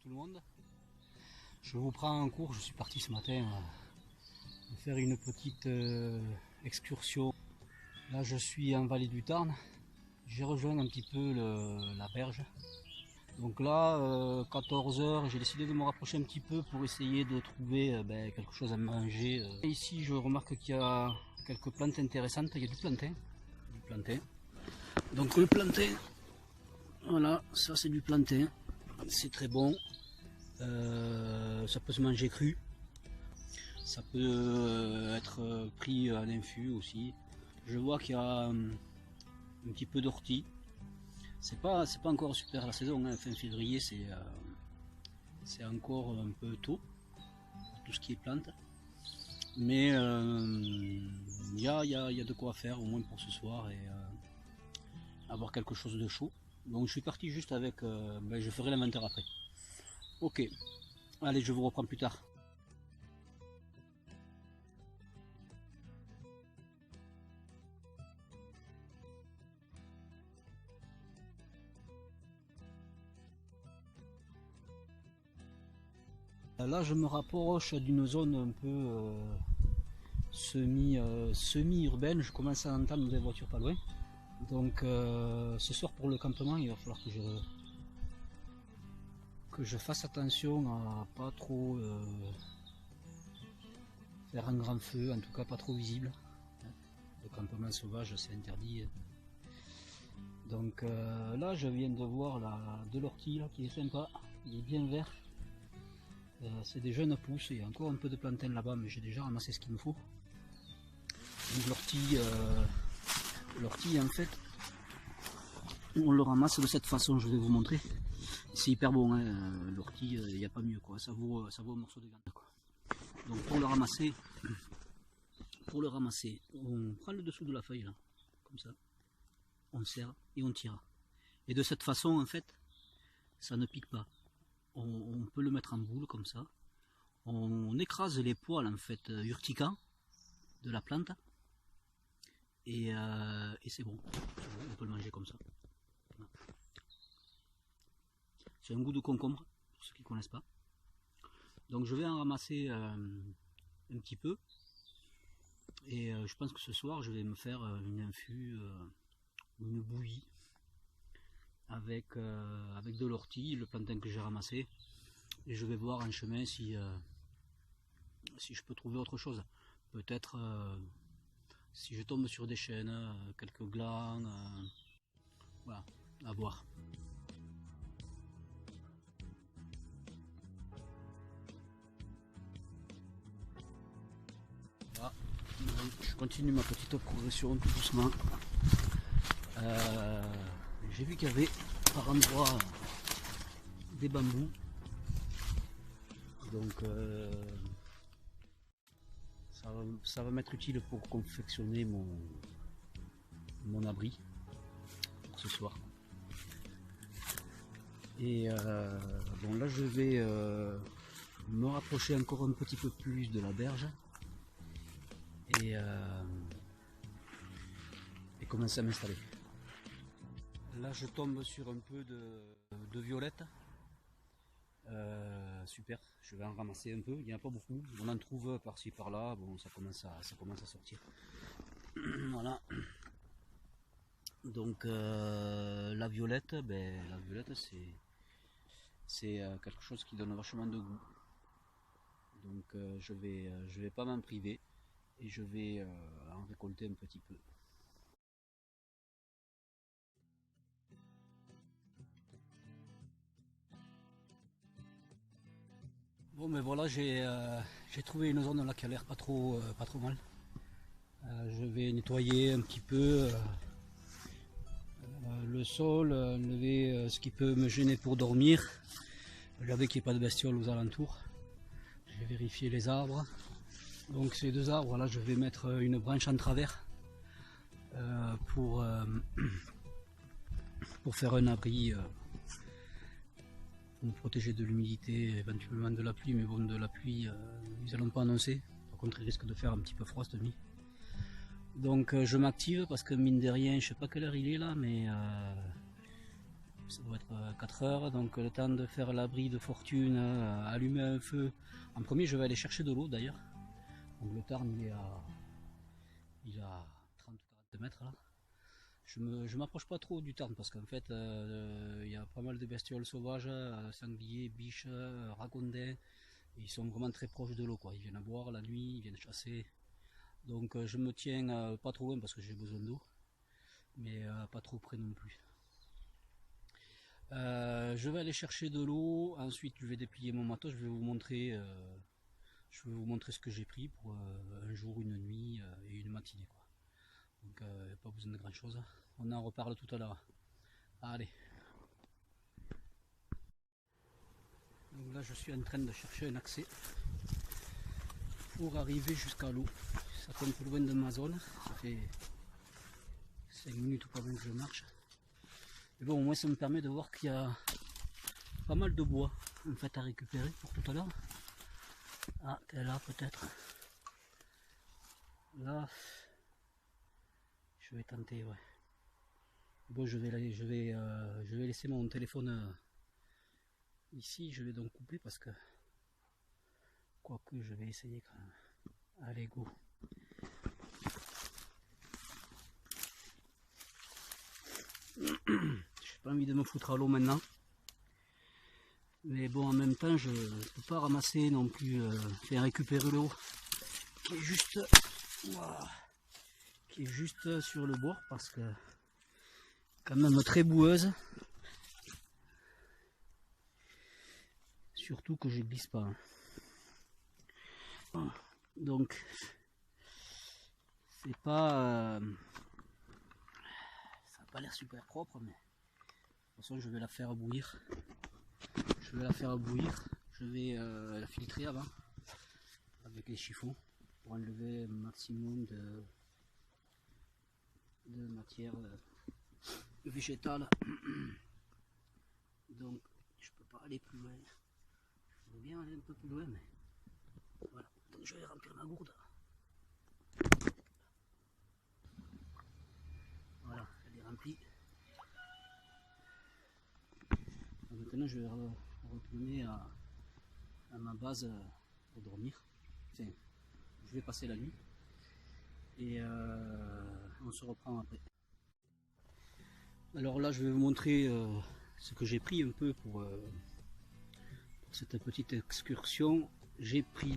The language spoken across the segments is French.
tout le monde. Je vous prends en cours, je suis parti ce matin faire une petite excursion. Là je suis en vallée du Tarn, j'ai rejoint un petit peu la berge. Donc là, 14 h, j'ai décidé de me rapprocher un petit peu pour essayer de trouver quelque chose à manger. Et ici je remarque qu'il y a quelques plantes intéressantes, il y a du plantain. Donc le plantain, voilà, ça c'est du plantain, c'est très bon. Ça peut se manger cru, ça peut être pris à l'infus aussi. Je vois qu'il y a un petit peu d'ortie. C'est pas encore super la saison, hein. Fin février c'est encore un peu tôt pour tout ce qui est plantes. Mais il y a de quoi faire au moins pour ce soir et avoir quelque chose de chaud. Donc je suis parti juste avec, je ferai l'inventaire après. Ok, allez, je vous reprends plus tard. Là je me rapproche d'une zone un peu semi-urbaine, je commence à entendre des voitures pas loin. Donc ce soir pour le campement il va falloir que je fasse attention à pas trop faire un grand feu, en tout cas pas trop visible. Le campement sauvage c'est interdit. Donc là je viens de voir de l'ortie qui est sympa, il est bien vert. C'est des jeunes pousses, il y a encore un peu de plantain là-bas mais j'ai déjà ramassé ce qu'il me faut. Donc l'ortie en fait on le ramasse de cette façon, je vais vous montrer. C'est hyper bon, hein. L'ortie, il n'y a pas mieux, quoi. Ça vaut un morceau de viande, quoi. Donc pour le ramasser, on prend le dessous de la feuille là, comme ça, on serre et on tire. Et de cette façon en fait, ça ne pique pas. On peut le mettre en boule comme ça. On écrase les poils en fait urticants de la plante et c'est bon. On peut le manger comme ça. C'est un goût de concombre, pour ceux qui ne connaissent pas. Donc je vais en ramasser un petit peu. Et je pense que ce soir, je vais me faire une infus, une bouillie, avec de l'ortie, le plantain que j'ai ramassé. Et je vais voir en chemin si je peux trouver autre chose. Peut-être si je tombe sur des chênes, quelques glands, voilà, à voir. Je continue ma petite progression tout doucement. J'ai vu qu'il y avait par endroits des bambous. Donc ça va m'être utile pour confectionner mon abri pour ce soir. Et bon là je vais me rapprocher encore un petit peu plus de la berge. Et commencer à m'installer. Là je tombe sur un peu de violette. Super, je vais en ramasser un peu, il n'y en a pas beaucoup, on en trouve par-ci par-là, bon ça commence à sortir. Voilà. Donc la violette c'est quelque chose qui donne vachement de goût. Donc je vais pas m'en priver. Et je vais en récolter un petit peu. Bon mais voilà, j'ai trouvé une zone là qui a l'air pas trop mal. Je vais nettoyer un petit peu le sol, enlever ce qui peut me gêner pour dormir. Regarder qu'il n'y ait pas de bestioles aux alentours. Je vais vérifier les arbres. Donc ces deux arbres là, je vais mettre une branche en travers pour faire un abri, pour me protéger de l'humidité, éventuellement de la pluie, mais bon de la pluie ils n'allont pas annoncer, par contre il risque de faire un petit peu froid cette nuit. Donc je m'active parce que mine de rien, je sais pas quelle heure il est là, mais ça doit être 4 heures, donc le temps de faire l'abri de fortune, allumer un feu. En premier, je vais aller chercher de l'eau d'ailleurs. Donc le Tarn, il est à 30 ou 40 mètres là. Je m'approche pas trop du Tarn parce qu'en fait, il y a pas mal de bestioles sauvages, sangliers, biches, ragondins. Ils sont vraiment très proches de l'eau, quoi. Ils viennent boire la nuit, ils viennent chasser. Donc je me tiens pas trop loin parce que j'ai besoin d'eau, mais pas trop près non plus. Je vais aller chercher de l'eau, ensuite je vais déplier mon matos, je vais vous montrer ce que j'ai pris pour un jour, une nuit et une matinée, quoi. Donc pas besoin de grand chose. On en reparle tout à l'heure. Allez. Donc là je suis en train de chercher un accès pour arriver jusqu'à l'eau. Ça fait un peu loin de ma zone, ça fait 5 minutes ou pas même que je marche. Mais bon, au moins ça me permet de voir qu'il y a pas mal de bois en fait à récupérer pour tout à l'heure. Ah, t'es là peut-être. Là, je vais tenter, ouais. Bon, je vais laisser mon téléphone ici, je vais donc couper parce que quoique je vais essayer quand même. Allez, go. J'ai pas envie de me foutre à l'eau maintenant. Mais bon, en même temps, je ne peux pas ramasser non plus, faire récupérer l'eau qui est juste sur le bord parce que quand même très boueuse. Surtout que je glisse pas. Donc, c'est pas, ça n'a pas l'air super propre, mais de toute façon, je vais la faire bouillir. Je vais la filtrer avant avec les chiffons pour enlever un maximum de matière végétale. Donc, je peux pas aller plus loin. Je veux bien aller un peu plus loin, mais voilà. Donc, je vais remplir ma gourde. Voilà, elle est remplie. Maintenant, je vais retourner à ma base pour dormir. Enfin, je vais passer la nuit et on se reprend après. Alors là, je vais vous montrer ce que j'ai pris un peu pour cette petite excursion. J'ai pris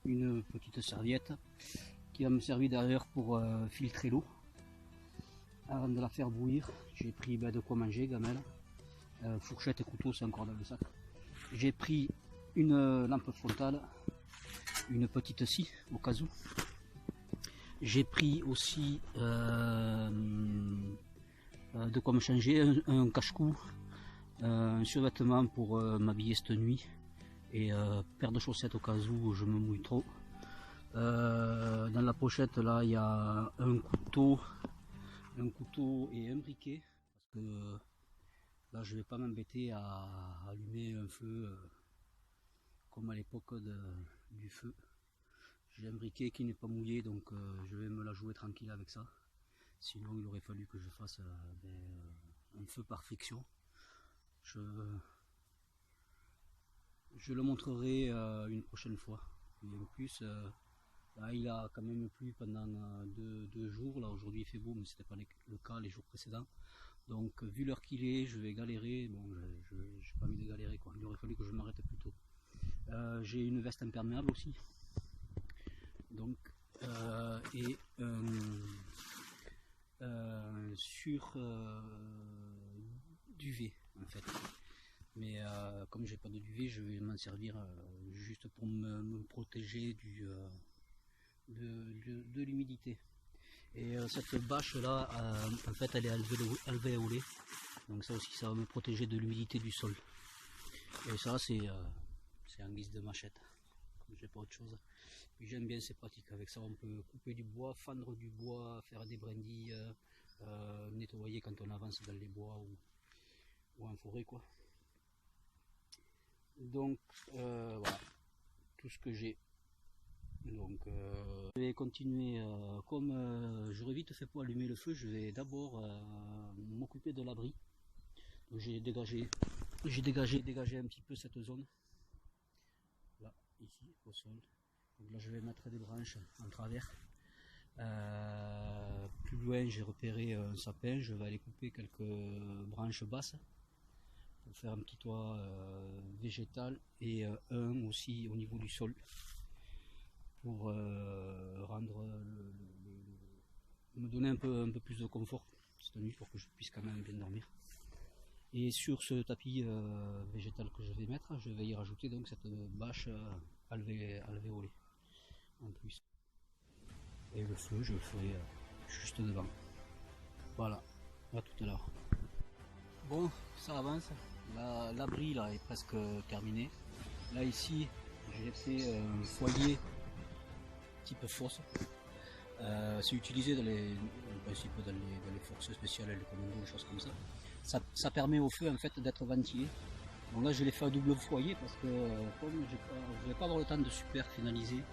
une petite serviette qui va me servir derrière pour filtrer l'eau avant de la faire bouillir. J'ai pris de quoi manger, gamelle, fourchette et couteau, c'est encore dans le sac. J'ai pris une lampe frontale, une petite scie au cas où. J'ai pris aussi de quoi me changer, un cache-cou, un survêtement pour m'habiller cette nuit et paire de chaussettes au cas où je me mouille trop. Dans la pochette là il y a un couteau et un briquet parce que là je vais pas m'embêter à allumer un feu comme à l'époque du feu. J'ai un briquet qui n'est pas mouillé, donc je vais me la jouer tranquille avec ça. Sinon il aurait fallu que je fasse un feu par friction. Je le montrerai une prochaine fois. Et en plus, là, il a quand même plu pendant deux jours. Là aujourd'hui il fait beau, mais c'était pas le cas les jours précédents. Donc vu l'heure qu'il est, je vais galérer. Bon, j'ai pas envie de galérer, quoi. Il aurait fallu que je m'arrête plus tôt. J'ai une veste imperméable aussi. Donc et sur duvet en fait. Mais comme j'ai pas de duvet, je vais m'en servir juste pour me protéger de l'humidité. Et cette bâche là, en fait, elle est alvéolée, donc ça aussi, ça va me protéger de l'humidité du sol. Et ça, c'est en guise de machette. J'ai pas autre chose. Puis j'aime bien, c'est pratique. Avec ça, on peut couper du bois, fendre du bois, faire des brindilles, nettoyer quand on avance dans les bois ou en forêt, quoi. Donc voilà, tout ce que j'ai Donc je vais continuer, comme j'aurais vite fait pour allumer le feu, je vais d'abord m'occuper de l'abri. J'ai dégagé un petit peu cette zone, là, ici, au sol. Donc là je vais mettre des branches en travers. Plus loin j'ai repéré un sapin, je vais aller couper quelques branches basses pour faire un petit toit végétal et un aussi au niveau du sol pour rendre me donner un peu plus de confort cette nuit pour que je puisse quand même bien dormir. Et sur ce tapis végétal que je vais mettre, je vais y rajouter donc cette bâche alvéolée en plus. Et le feu, je le ferai juste devant. Voilà, à tout à l'heure. Bon, ça avance. L'abri là est presque terminé. Là ici, j'ai fait un foyer type fosse. C'est utilisé dans les forces spéciales, les commandos, des choses comme ça. Ça permet au feu en fait d'être ventilé. Donc là je l'ai fait à double foyer parce que comme je ne vais pas avoir le temps de super finaliser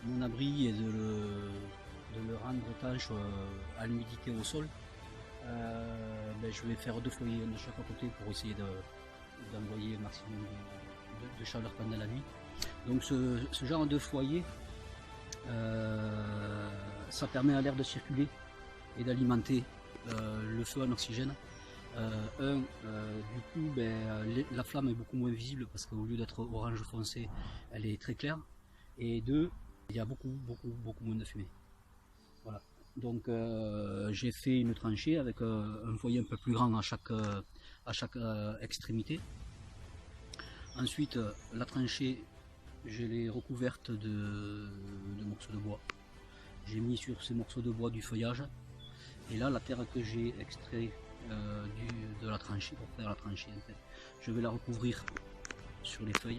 mon abri et de le rendre étanche à l'humidité au sol, je vais faire deux foyers de chaque côté pour essayer d'envoyer le maximum de chaleur pendant la nuit. Donc ce genre de foyer, ça permet à l'air de circuler et d'alimenter le feu en oxygène. Du coup, la flamme est beaucoup moins visible parce qu'au lieu d'être orange foncé, elle est très claire. Et deux, il y a beaucoup moins de fumée. Voilà. Donc j'ai fait une tranchée avec un foyer un peu plus grand à chaque extrémité. Ensuite, la tranchée, je l'ai recouverte de morceaux de bois. J'ai mis sur ces morceaux de bois du feuillage. Et là, la terre que j'ai extrait de la tranchée, pour faire la tranchée en fait, je vais la recouvrir sur les feuilles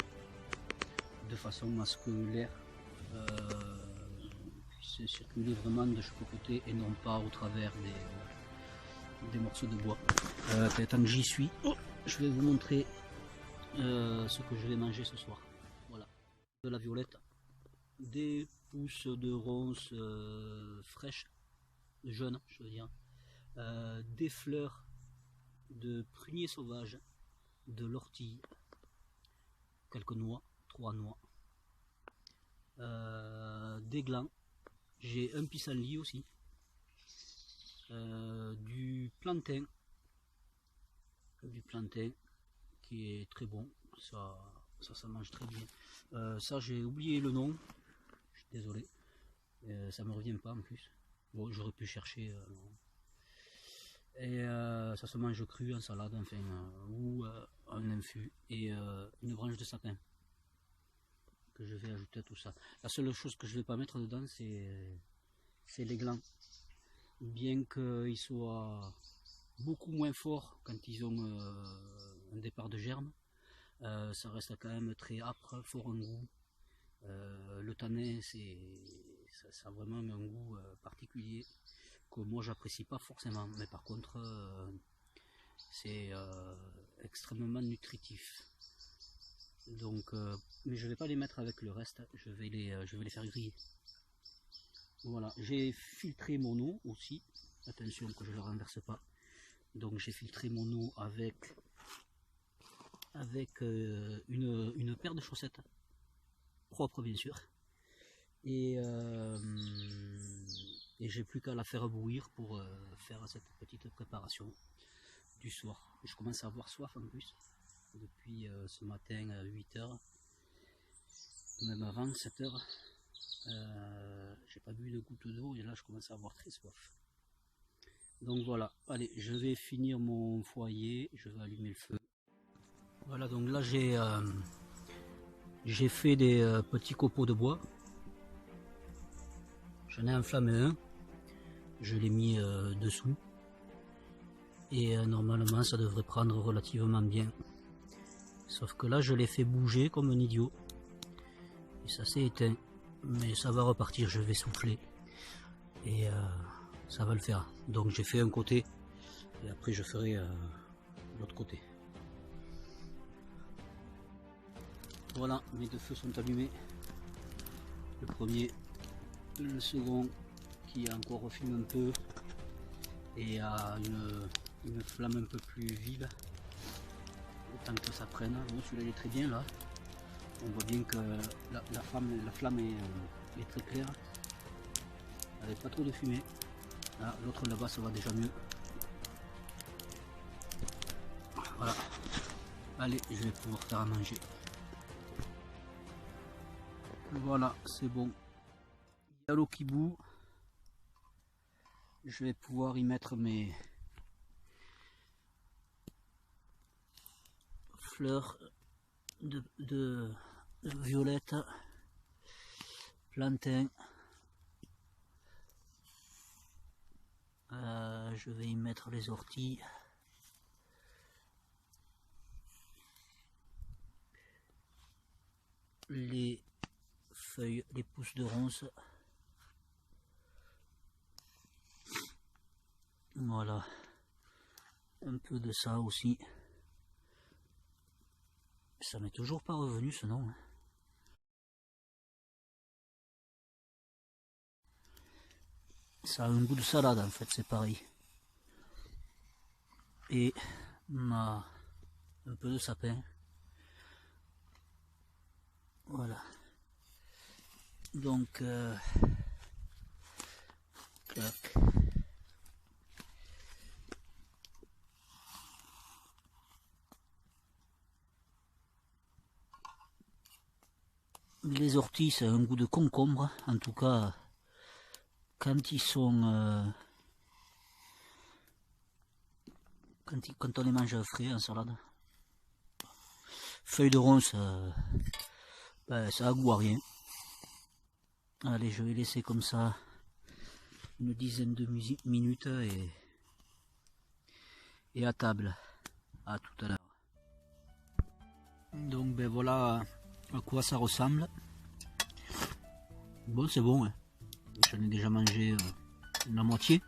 de façon à ce que l'air puisse circuler vraiment de chaque côté et non pas au travers des morceaux de bois. Tant que j'y suis, je vais vous montrer ce que je vais manger ce soir. Voilà, de la violette, des pousses de ronces fraîches, jeunes je veux dire, des fleurs de prunier sauvage, de l'ortie, quelques noix, 3 noix, des glands, j'ai un pissenlit aussi, du plantain qui est très bon, ça mange très bien. Ça j'ai oublié le nom, je suis désolé, ça me revient pas en plus. Bon, j'aurais pu chercher. Et ça se mange cru en salade, enfin, ou en infus, et une branche de sapin que je vais ajouter à tout ça. La seule chose que je vais pas mettre dedans, c'est les glands, bien qu'ils soient beaucoup moins forts quand ils ont un départ de germe. Ça reste quand même très âpre, fort en goût. Le tanin, ça a vraiment un goût particulier que moi j'apprécie pas forcément, mais par contre c'est extrêmement nutritif. Donc mais je vais pas les mettre avec le reste, je vais les faire griller. Voilà, j'ai filtré mon eau aussi, attention que je ne le renverse pas. Donc j'ai filtré mon eau avec une paire de chaussettes propres bien sûr, et j'ai plus qu'à la faire bouillir pour faire cette petite préparation du soir. Je commence à avoir soif en plus depuis ce matin à 8h, même avant 7h. J'ai pas bu une goutte d'eau et là je commence à avoir très soif. Donc voilà, allez, je vais finir mon foyer, je vais allumer le feu. Voilà, donc là j'ai fait des petits copeaux de bois. J'en ai enflammé un, je l'ai mis dessous, et normalement ça devrait prendre relativement bien. Sauf que là je l'ai fait bouger comme un idiot, et ça s'est éteint, mais ça va repartir, je vais souffler, et ça va le faire. Donc j'ai fait un côté, et après je ferai l'autre côté. Voilà, mes deux feux sont allumés. Le premier, le second qui a encore refilé un peu et a une flamme un peu plus vive. Autant que ça prenne. Bon, celui-là il est très bien là. On voit bien que la flamme est très claire. Avec pas trop de fumée. Ah, l'autre là-bas ça va déjà mieux. Voilà. Allez, je vais pouvoir faire à manger. Voilà, c'est bon. Il y a l'eau qui bout. Je vais pouvoir y mettre mes fleurs de violette, plantain. Je vais y mettre les orties. Les feuilles, les pousses de ronces. Voilà. Un peu de ça aussi. Ça m'est toujours pas revenu ce nom. Ça a un goût de salade en fait, c'est pareil. Et un peu de sapin. Voilà. Donc, clac. Les orties, ça a un goût de concombre. En tout cas, quand ils sont... quand on les mange frais en salade. Feuilles de ronce, ben, ça a goût à rien. Allez, je vais laisser comme ça une dizaine de minutes et à table. À tout à l'heure. Donc ben voilà à quoi ça ressemble. Bon, c'est bon, hein. J'en ai déjà mangé la moitié.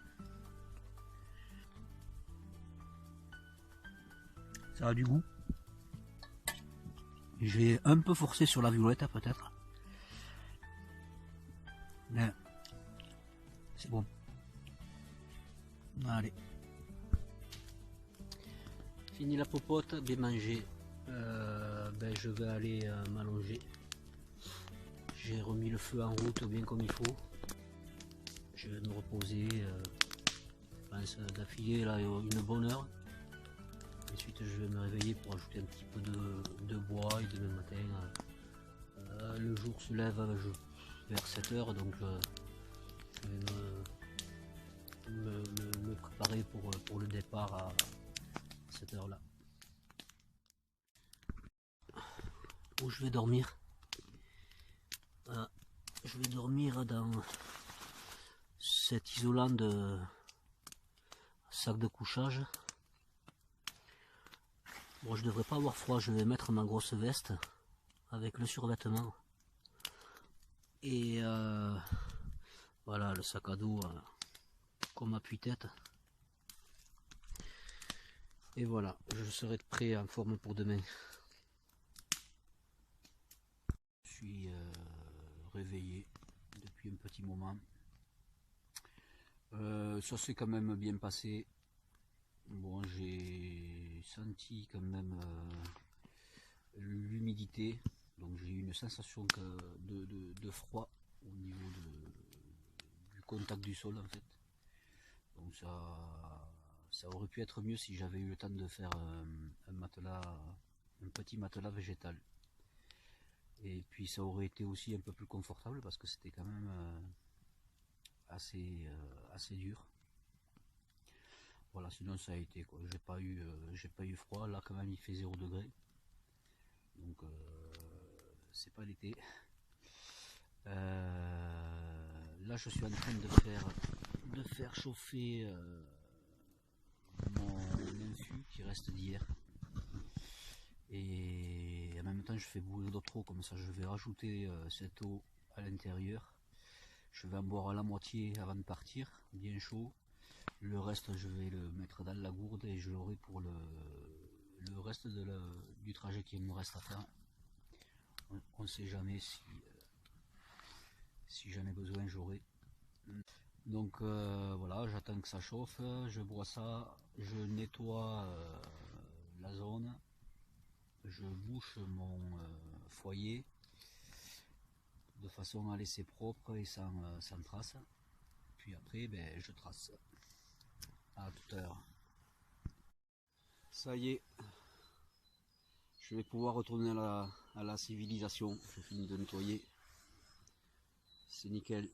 Ça a du goût. J'ai un peu forcé sur la violette peut-être. Mais c'est bon. Allez. Fini la popote, bien mangé. Ben, je vais aller m'allonger. J'ai remis le feu en route bien comme il faut. Je vais me reposer, je pense d'affilée là une bonne heure. Ensuite je vais me réveiller pour ajouter un petit peu de bois et demain matin le jour se lève vers 7 h, donc je vais me préparer pour le départ à cette heure là. Où je vais dormir? Je vais dormir dans cet isolant de sac de couchage. Bon, je devrais pas avoir froid, je vais mettre ma grosse veste avec le survêtement. Et voilà, le sac à dos comme appui-tête. Et voilà, je serai prêt en forme pour demain. Je suis réveillé depuis un petit moment. Ça s'est quand même bien passé. Bon, j'ai senti quand même l'humidité, donc j'ai eu une sensation de froid au niveau du contact du sol en fait. Donc ça aurait pu être mieux si j'avais eu le temps de faire un petit matelas végétal. Et puis ça aurait été aussi un peu plus confortable parce que c'était quand même assez dur. Voilà, sinon ça a été quoi. J'ai pas eu froid. Là quand même il fait 0 degré. Donc c'est pas l'été. Là je suis en train de faire chauffer mon infus qui reste d'hier. Et en même temps je fais bouillir d'autres eau, comme ça je vais rajouter cette eau à l'intérieur. Je vais en boire à la moitié avant de partir, bien chaud. Le reste je vais le mettre dans la gourde et je l'aurai pour le reste du trajet qui me reste à faire. On ne sait jamais Si j'en ai besoin, j'aurai. Donc voilà, j'attends que ça chauffe, je broie ça, je nettoie la zone, je bouche mon foyer de façon à laisser propre et sans trace. Puis après, ben, je trace. À tout à l'heure. Ça y est, je vais pouvoir retourner à la civilisation. Je finis de nettoyer. C'est nickel.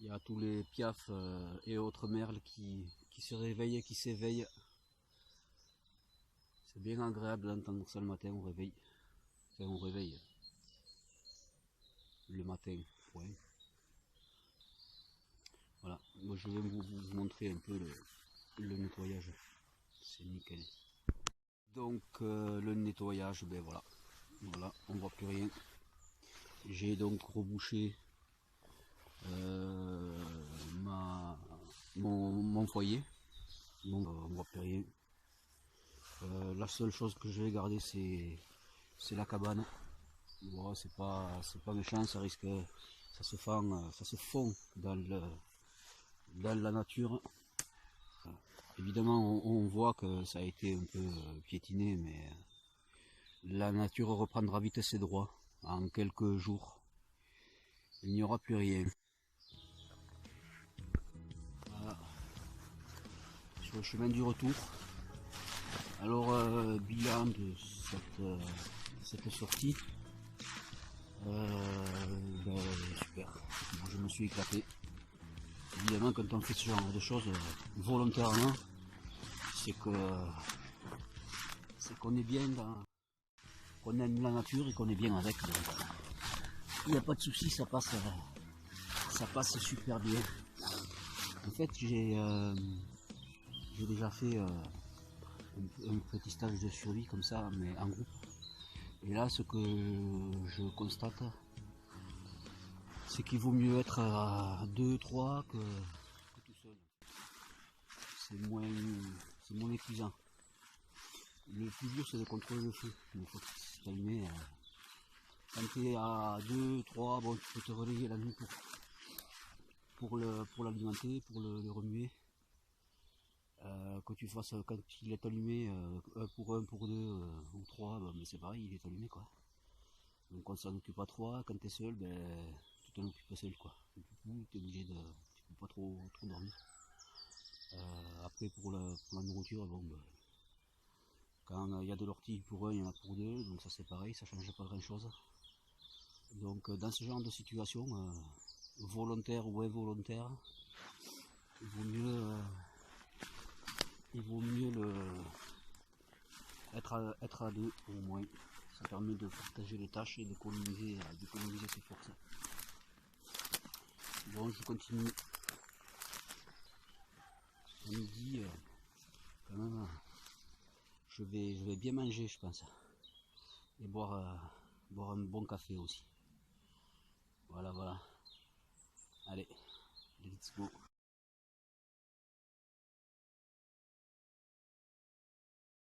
Il y a tous les piafs et autres merles qui se réveillent et qui s'éveillent. C'est bien agréable d'entendre ça le matin au réveil. Enfin, au réveil. Le matin. Ouais. Voilà. Moi, je vais vous montrer un peu le nettoyage. C'est nickel. Donc le nettoyage, ben voilà. Voilà, on voit plus rien. J'ai donc rebouché mon foyer, donc on voit plus rien. La seule chose que je vais garder, c'est la cabane. Voilà, c'est pas méchant, ça risque, ça se fond dans la nature. Évidemment, on voit que ça a été un peu piétiné, mais la nature reprendra vite ses droits. En quelques jours, il n'y aura plus rien. Voilà. Sur le chemin du retour. Alors, bilan de cette sortie. Ben, super. Moi, je me suis éclaté. Évidemment, quand on fait ce genre de choses volontairement, c'est qu'on est bien qu'on aime la nature et qu'on est bien avec. Il n'y a pas de souci, ça passe super bien. En fait, j'ai déjà fait un petit stage de survie comme ça, mais en groupe. Et là, ce que je constate, c'est qu'il vaut mieux être à 2-3 que tout seul. C'est moins épuisant. Le plus dur, c'est de contrôler le feu. Une fois que c'est allumé, quand tu es à 2-3, bon, tu peux te relayer la nuit pour l'alimenter, pour le remuer. Que tu fasses quand il est allumé pour 1, pour 2 ou 3, ben, c'est pareil, il est allumé quoi. Donc on s'en occupe à 3, quand tu es seul, ben, tu t'en occupes seul quoi. Du coup, tu es obligé de. Tu peux pas trop dormir. Après pour la nourriture, bon, ben, quand il y a de l'ortie pour un, il y en a pour deux, donc ça c'est pareil, ça change pas grand chose. Donc dans ce genre de situation, volontaire ou involontaire, il vaut mieux être à deux au moins. Ça permet de partager les tâches et d'économiser ses forces. Bon, je continue. À midi, quand même, je vais bien manger, je pense. Et boire un bon café aussi. Voilà. Allez, let's go.